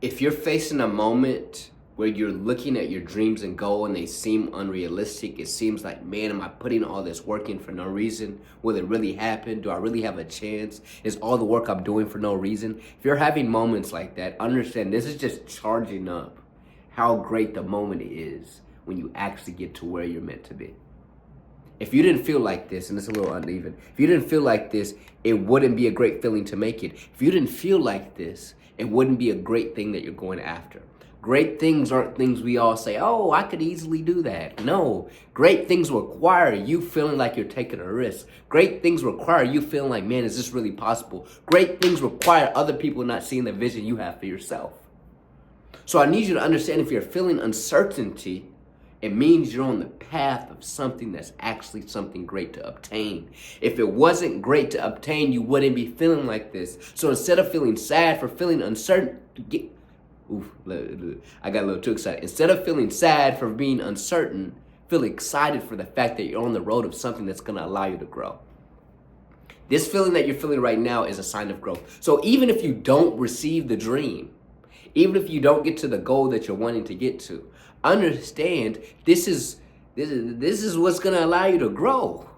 If you're facing a moment where you're looking at your dreams and goal and they seem unrealistic, it seems like, man, am I putting all this work in for no reason? Will it really happen? Do I really have a chance? Is all the work I'm doing for no reason? If you're having moments like that, understand this is just charging up how great the moment is when you actually get to where you're meant to be. If you didn't feel like this, and it's a little uneven, if you didn't feel like this, it wouldn't be a great feeling to make it. If you didn't feel like this, it wouldn't be a great thing that you're going after. Great things aren't things we all say, oh, I could easily do that. No, great things require you feeling like you're taking a risk. Great things require you feeling like, man, is this really possible? Great things require other people not seeing the vision you have for yourself. So I need you to understand, if you're feeling uncertainty, it means you're on the path of something that's actually something great to obtain. If it wasn't great to obtain, you wouldn't be feeling like this. So instead of feeling sad for feeling uncertain, I got a little too excited. Instead of feeling sad for being uncertain, feel excited for the fact that you're on the road of something that's going to allow you to grow. This feeling that you're feeling right now is a sign of growth. So even if you don't receive the dream, even if you don't get to the goal that you're wanting to get to, understand this is what's gonna allow you to grow.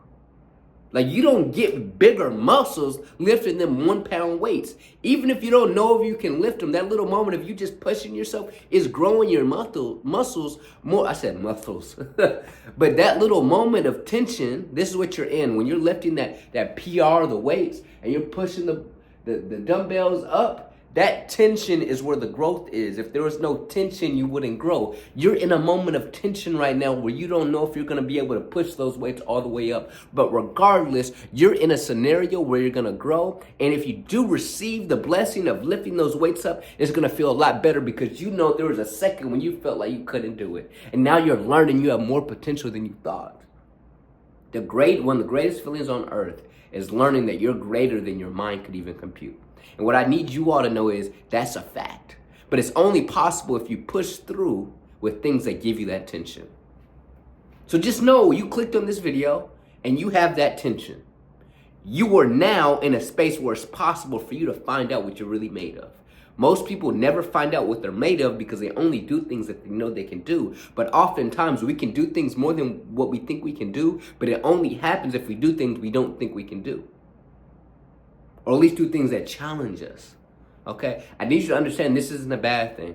Like, you don't get bigger muscles lifting them 1 pound weights. Even if you don't know if you can lift them, that little moment of you just pushing yourself is growing your muscles more. I said muscles. But that little moment of tension, this is what you're in. When you're lifting that PR, the weights, and you're pushing the dumbbells up, that tension is where the growth is. If there was no tension, you wouldn't grow. You're in a moment of tension right now where you don't know if you're going to be able to push those weights all the way up. But regardless, you're in a scenario where you're going to grow. And if you do receive the blessing of lifting those weights up, it's going to feel a lot better, because you know there was a second when you felt like you couldn't do it. And now you're learning you have more potential than you thought. One of the greatest feelings on earth is learning that you're greater than your mind could even compute. And what I need you all to know is that's a fact. But it's only possible if you push through with things that give you that tension. So just know you clicked on this video and you have that tension. You are now in a space where it's possible for you to find out what you're really made of. Most people never find out what they're made of because they only do things that they know they can do. But oftentimes we can do things more than what we think we can do, but it only happens if we do things we don't think we can do. Or at least do things that challenge us, okay? I need you to understand this isn't a bad thing.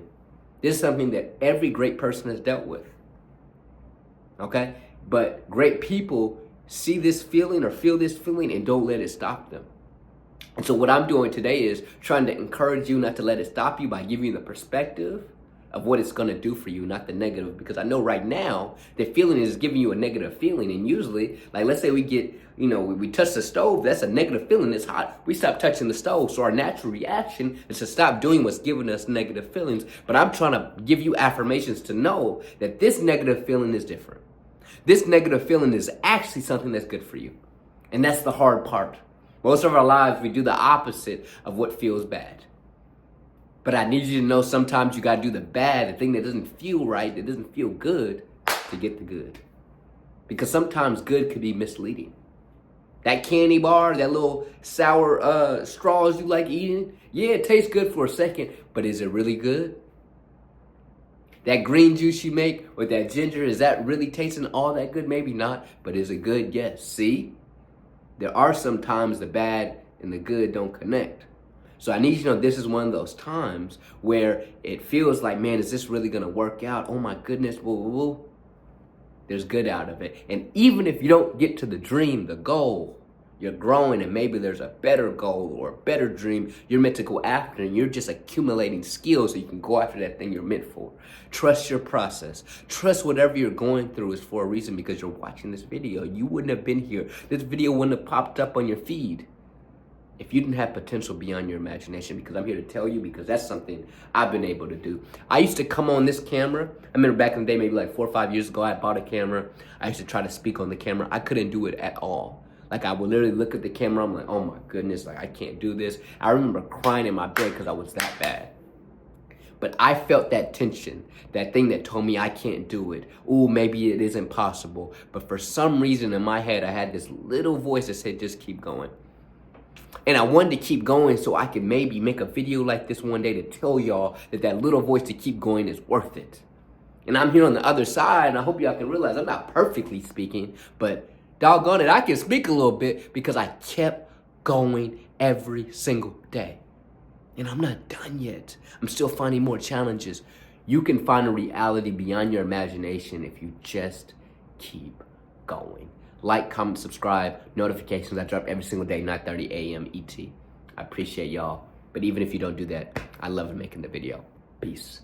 This is something that every great person has dealt with, okay? But great people see this feeling or feel this feeling and don't let it stop them. And so what I'm doing today is trying to encourage you not to let it stop you by giving you the perspective of what it's going to do for you, not the negative. Because I know right now the feeling is giving you a negative feeling. And usually, like, let's say we get, we touch the stove, that's a negative feeling. It's hot. We stop touching the stove. So our natural reaction is to stop doing what's giving us negative feelings. But I'm trying to give you affirmations to know that this negative feeling is different. This negative feeling is actually something that's good for you. And that's the hard part. Most of our lives, we do the opposite of what feels bad. But I need you to know sometimes you got to do the bad, the thing that doesn't feel right, that doesn't feel good, to get the good. Because sometimes good could be misleading. That candy bar, that little sour straws you like eating, yeah, it tastes good for a second, but is it really good? That green juice you make with that ginger, is that really tasting all that good? Maybe not, but is it good? Yes. See? There are some times the bad and the good don't connect. So I need you to know this is one of those times where it feels like, man, is this really going to work out? Oh my goodness, woo, woo, woo. There's good out of it. And even if you don't get to the dream, the goal, you're growing, and maybe there's a better goal or a better dream you're meant to go after, and you're just accumulating skills so you can go after that thing you're meant for. Trust your process. Trust whatever you're going through is for a reason, because you're watching this video. You wouldn't have been here. This video wouldn't have popped up on your feed if you didn't have potential beyond your imagination, because I'm here to tell you, because that's something I've been able to do. I used to come on this camera. I remember back in the day, maybe like 4 or 5 years ago, I bought a camera. I used to try to speak on the camera. I couldn't do it at all. Like, I would literally look at the camera. I'm like, oh my goodness, like, I can't do this. I remember crying in my bed because I was that bad. But I felt that tension, that thing that told me I can't do it. Ooh, maybe it isn't possible. But for some reason in my head, I had this little voice that said, just keep going. And I wanted to keep going so I could maybe make a video like this one day to tell y'all that that little voice to keep going is worth it. And I'm here on the other side, and I hope y'all can realize I'm not perfectly speaking, but doggone it, I can speak a little bit because I kept going every single day. And I'm not done yet. I'm still finding more challenges. You can find a reality beyond your imagination if you just keep going. Like, comment, subscribe, notifications. I drop every single day, 9:30 a.m. ET. I appreciate y'all. But even if you don't do that, I love making the video. Peace.